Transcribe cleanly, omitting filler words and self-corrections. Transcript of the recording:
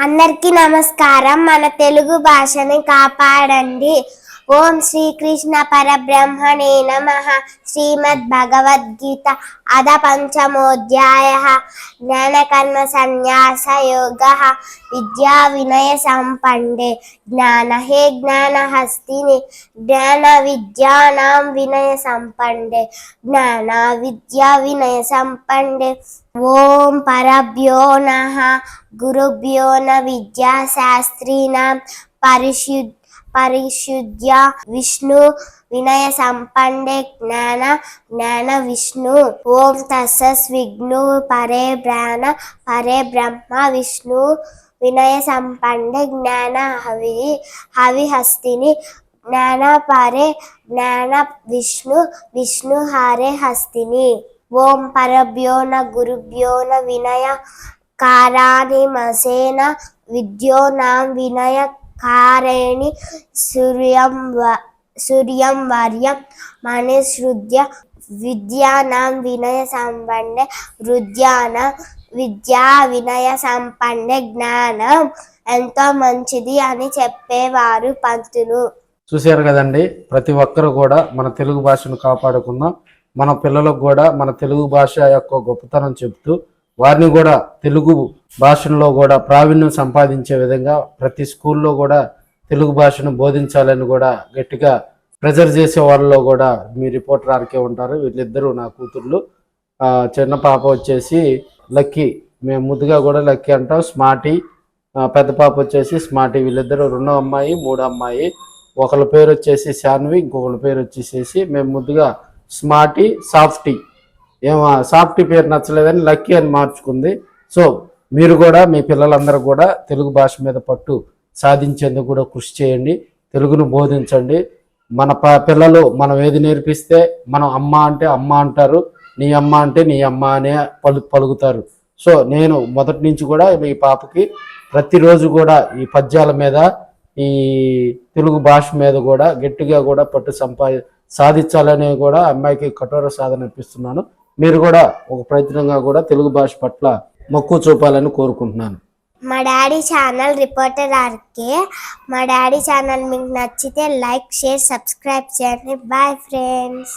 అందరికీ నమస్కారం. మన తెలుగు భాషని కాపాడండి. ఓం శ్రీకృష్ణ పరబ్రహ్మణే నమః. శ్రీమద్ భగవద్గీత అథ పంచమోధ్యాయః. జ్ఞానకర్మ సన్యాస యోగః. విద్యా వినయ సంపన్నే జ్ఞాన హే జ్ఞాన హస్తిని జ్ఞాన విద్యానాం వినయ సంపన్నే జ్ఞాన విద్యా వినయ సంపన్నే. ఓం పరభ్యో నః గురుభ్యో న విద్యా శాస్త్రీణాం పరిశుద్ధ్య విష్ణు వినయ సంపన్నే జ్ఞాన విష్ణు. ఓం తస్సత్ విష్ణు పరే బ్రహ్మ విష్ణు వినయ సంపన్నే జ్ఞాన హవి హస్తిని జ్ఞాన పరే జ్ఞాన విష్ణు హరే హస్తిని. ఓం పరభ్యో న గురుభ్యో న వినయ కారాణి మసేన విద్యో నాం వినయ కారేణి సూర్యం వర్యం మనిశ్రుద్య విద్యానాం వినయ సంపన్నే విద్యా వినయ సంపన్నే. జ్ఞానం ఎంతో మంచిది అని చెప్పేవారు పంతులు. చూశారు కదండి, ప్రతి ఒక్కరు కూడా మన తెలుగు భాషను కాపాడుకుందాం. మన పిల్లలకు కూడా మన తెలుగు భాష యొక్క గొప్పతనం చెప్తూ వారిని కూడా తెలుగు భాషలో కూడా ప్రావీణ్యం సంపాదించే విధంగా ప్రతి స్కూల్లో కూడా తెలుగు భాషను బోధించాలని కూడా గట్టిగా ప్రెజర్ చేసే వాళ్ళలో కూడా మీ రిపోర్టర్ ఆర్కే ఉంటారు. వీళ్ళిద్దరూ నా కూతుర్లు. చిన్న పాప వచ్చేసి లక్కీ, మేము ముద్దుగా కూడా లక్కీ అంటాం. స్మార్టీ, పెద్ద పాప వచ్చేసి స్మార్టీ. వీళ్ళిద్దరూ రెండో అమ్మాయి, మూడో అమ్మాయి. ఒకళ్ళ పేరు వచ్చేసి శాన్వి, ఇంకొకళ్ళ పేరు వచ్చేసేసి మేము ముద్దుగా స్మార్టీ, సాఫ్టీ. సాఫ్టీ పేరు నచ్చలేదని లక్కీ అని మార్చుకుంది. సో మీరు కూడా మీ పిల్లలందరూ కూడా తెలుగు భాష మీద పట్టు సాధించేందుకు కూడా కృషి చేయండి. తెలుగును బోధించండి. మన పిల్లలు మనం ఏది నేర్పిస్తే మనం అమ్మ అంటే అమ్మ అంటారు, నీ అమ్మ అంటే నీ అమ్మ అనే పలుకుతారు. సో నేను మొదటి నుంచి కూడా మీ పాపకి ప్రతిరోజు కూడా ఈ పద్యాల మీద, ఈ తెలుగు భాష మీద కూడా గట్టిగా కూడా పట్టు సాధించాలని కూడా అమ్మాయికి కఠోర సాధన ఇప్పిస్తున్నాను. మీరు కూడా ఒక ప్రయత్నంగా కూడా తెలుగు భాష పట్ల మక్కువ చూపాలని కోరుకుంటున్నాను. మా డాడీ ఛానల్ రిపోర్టర్ ఆర్కే. మా డాడీ ఛానల్ మీకు నచ్చితే లైక్, షేర్, సబ్స్క్రైబ్ చేయండి. Bye friends.